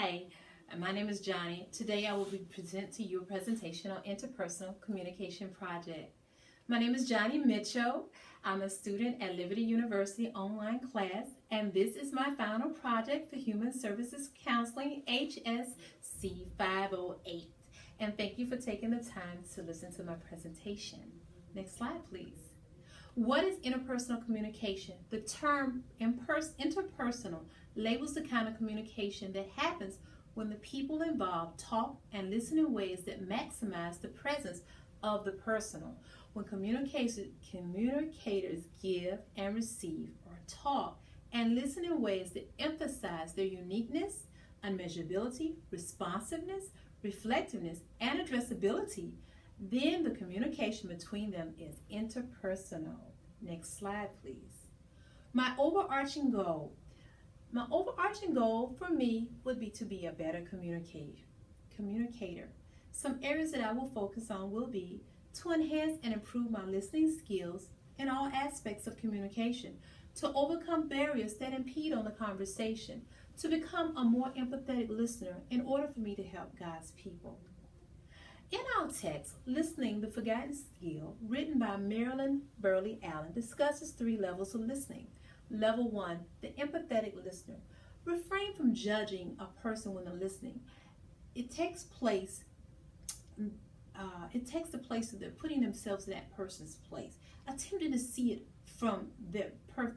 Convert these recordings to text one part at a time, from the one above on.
Hi, my name is Johnny. Today I will be presenting to you a presentation on interpersonal communication project. My name is Johnny Mitchell. I'm a student at Liberty University online class, and this is my final project for Human Services Counseling, HSC508. And thank you for taking the time to listen to my presentation. Next slide, please. What is interpersonal communication? The term interpersonal labels the kind of communication that happens when the people involved talk and listen in ways that maximize the presence of the personal. When communicators give and receive, or talk and listen in ways that emphasize their uniqueness, unmeasurability, responsiveness, reflectiveness, and addressability, then the communication between them is interpersonal. Next slide, please. My overarching goal for me would be to be a better communicator. Some areas that I will focus on will be to enhance and improve my listening skills in all aspects of communication, to overcome barriers that impede on the conversation, to become a more empathetic listener in order for me to help God's people. In our text, Listening, the Forgotten Skill, written by Marilyn Burley Allen, discusses 3 levels of listening. Level 1, the empathetic listener. Refrain from judging a person when they're listening. It takes the place of them putting themselves in that person's place, attempting to see it from the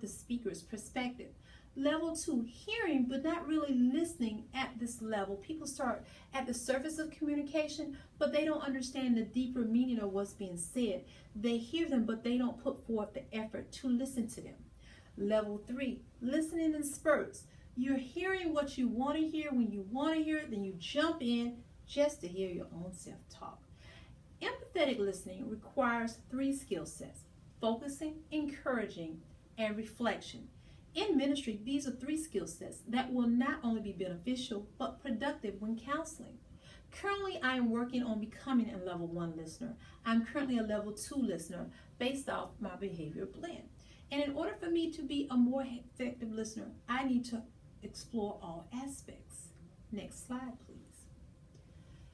speaker's perspective. Level 2, hearing but not really listening at this level. People start at the surface of communication, but they don't understand the deeper meaning of what's being said. They hear them, but they don't put forth the effort to listen to them. Level 3, listening in spurts. You're hearing what you want to hear when you want to hear it, then you jump in just to hear your own self-talk. Empathetic listening requires 3 skill sets: focusing, encouraging, and reflection. In ministry, these are 3 skill sets that will not only be beneficial, but productive when counseling. Currently, I am working on becoming a level 1 listener. I'm currently a level 2 listener based off my behavior blend. And in order for me to be a more effective listener, I need to explore all aspects. Next slide, please.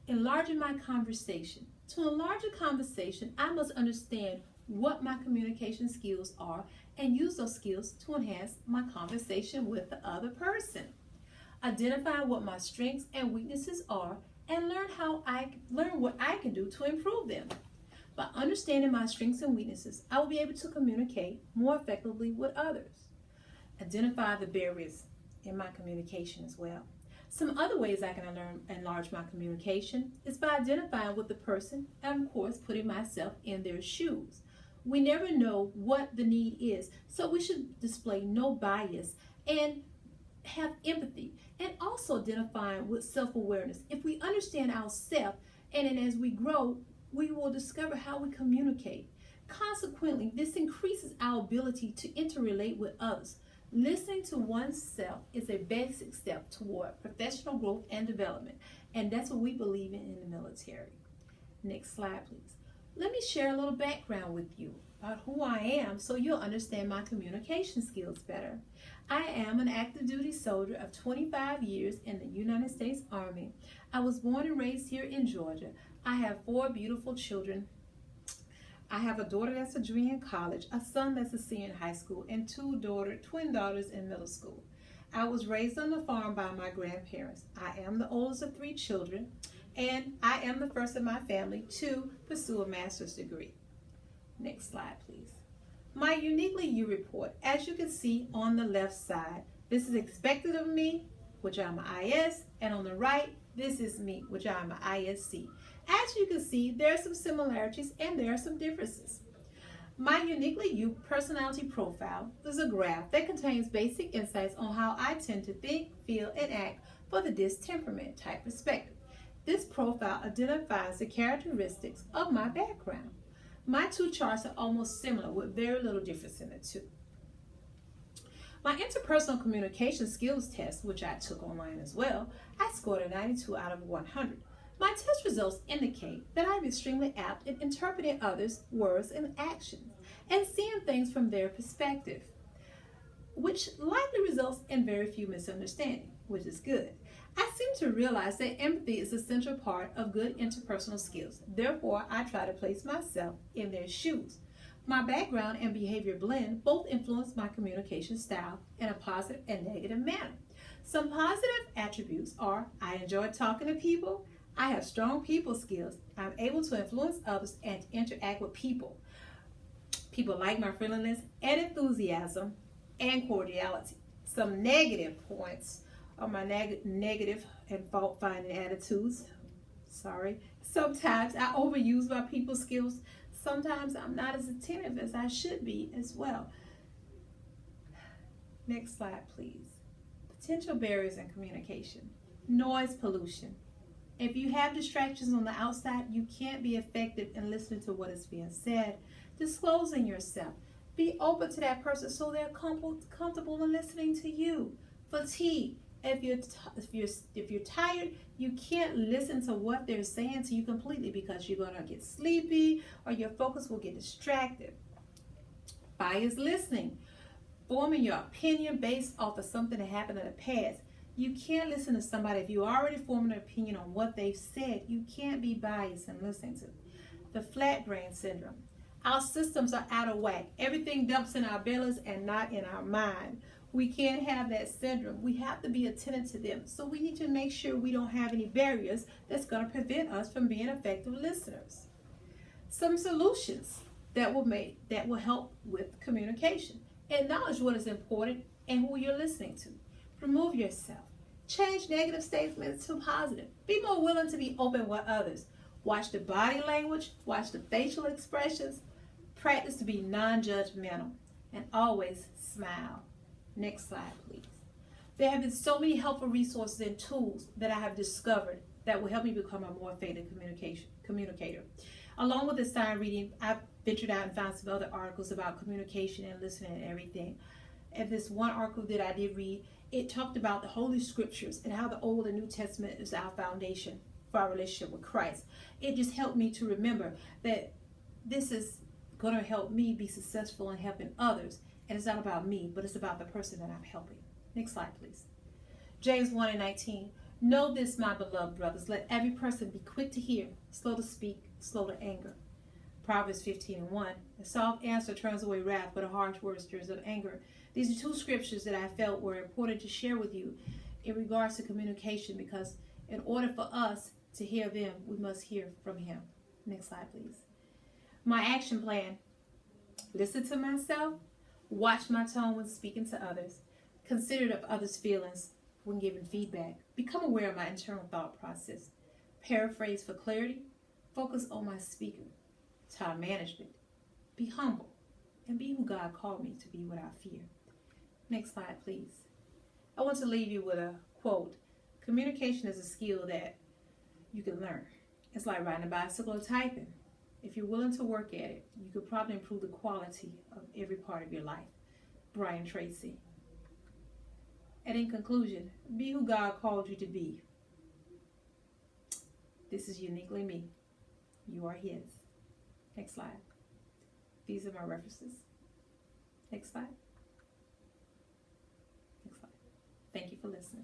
Enlarging my conversation. To enlarge a conversation, I must understand what my communication skills are and use those skills to enhance my conversation with the other person. Identify what my strengths and weaknesses are and learn what I can do to improve them. By understanding my strengths and weaknesses, I will be able to communicate more effectively with others. Identify the barriers in my communication as well. Some other ways I can enlarge my communication is by identifying with the person and, of course, putting myself in their shoes. We never know what the need is, so we should display no bias and have empathy, and also identifying with self-awareness. If we understand ourselves, and then as we grow, we will discover how we communicate. Consequently, this increases our ability to interrelate with others. Listening to oneself is a basic step toward professional growth and development, and that's what we believe in the military. Next slide, please. Let me share a little background with you about who I am so you'll understand my communication skills better. I am an active duty soldier of 25 years in the United States Army. I was born and raised here in Georgia. I have 4 beautiful children. I have a daughter that's a junior in college, a son that's a senior in high school, and 2 twin daughters in middle school. I was raised on the farm by my grandparents. I am the oldest of 3 children, and I am the first in my family to pursue a master's degree. Next slide, please. My Uniquely You report. As you can see on the left side, this is expected of me, which I'm an IS, and on the right, this is me, which I'm an ISC. As you can see, there are some similarities and there are some differences. My Uniquely You personality profile is a graph that contains basic insights on how I tend to think, feel, and act for the DISC temperament type perspective. This profile identifies the characteristics of my background. My 2 charts are almost similar with very little difference in the 2. My interpersonal communication skills test, which I took online as well, I scored a 92 out of 100. My test results indicate that I'm extremely apt at interpreting others' words and actions and seeing things from their perspective. which likely results in very few misunderstandings, which is good. I seem to realize that empathy is a central part of good interpersonal skills. Therefore, I try to place myself in their shoes. My background and behavior blend both influence my communication style in a positive and negative manner. Some positive attributes are: I enjoy talking to people, I have strong people skills, I'm able to influence others and to interact with people. People like my friendliness and enthusiasm and cordiality. Some negative points are my negative and fault-finding attitudes. Sometimes I overuse my people skills. Sometimes I'm not as attentive as I should be as well. Next slide, please. Potential barriers in communication. Noise pollution. If you have distractions on the outside, you can't be effective in listening to what is being said. Disclosing yourself. Be open to that person so they're comfortable in listening to you. Fatigue. If you're tired, you can't listen to what they're saying to you completely because you're going to get sleepy or your focus will get distracted. Biased listening. Forming your opinion based off of something that happened in the past. You can't listen to somebody if you already formed an opinion on what they've said. You can't be biased in listening to. The flat brain syndrome. Our systems are out of whack. Everything dumps in our bellies and not in our mind. We can't have that syndrome. We have to be attentive to them. So we need to make sure we don't have any barriers that's going to prevent us from being effective listeners. Some solutions that will help with communication. Acknowledge what is important and who you're listening to. Remove yourself. Change negative statements to positive. Be more willing to be open with others. Watch the body language. Watch the facial expressions. Practice to be non-judgmental. And always smile. Next slide, please. There have been so many helpful resources and tools that I have discovered that will help me become a more effective communicator. Along with the sign reading, I've ventured out and found some other articles about communication and listening and everything. And this one article that I did read, it talked about the Holy Scriptures and how the Old and New Testament is our foundation for our relationship with Christ. It just helped me to remember that this is going to help me be successful in helping others. And it's not about me, but it's about the person that I'm helping. Next slide, please. James 1:19. Know this, my beloved brothers. Let every person be quick to hear, slow to speak, slow to anger. Proverbs 15:1. A soft answer turns away wrath, but a harsh word stirs up anger. These are two scriptures that I felt were important to share with you in regards to communication, because in order for us to hear them, we must hear from Him. Next slide, please. My action plan. Listen to myself. Watch my tone when speaking to others. Considerate of others' feelings when giving feedback. Become aware of my internal thought process. Paraphrase for clarity. Focus on my speaker. Time management. Be humble. And be who God called me to be without fear. Next slide, please. I want to leave you with a quote. Communication is a skill that you can learn. It's like riding a bicycle or typing. If you're willing to work at it, you could probably improve the quality of every part of your life. Brian Tracy. And in conclusion, be who God called you to be. This is uniquely me. You are His. Next slide. These are my references. Next slide. Next slide. Thank you for listening.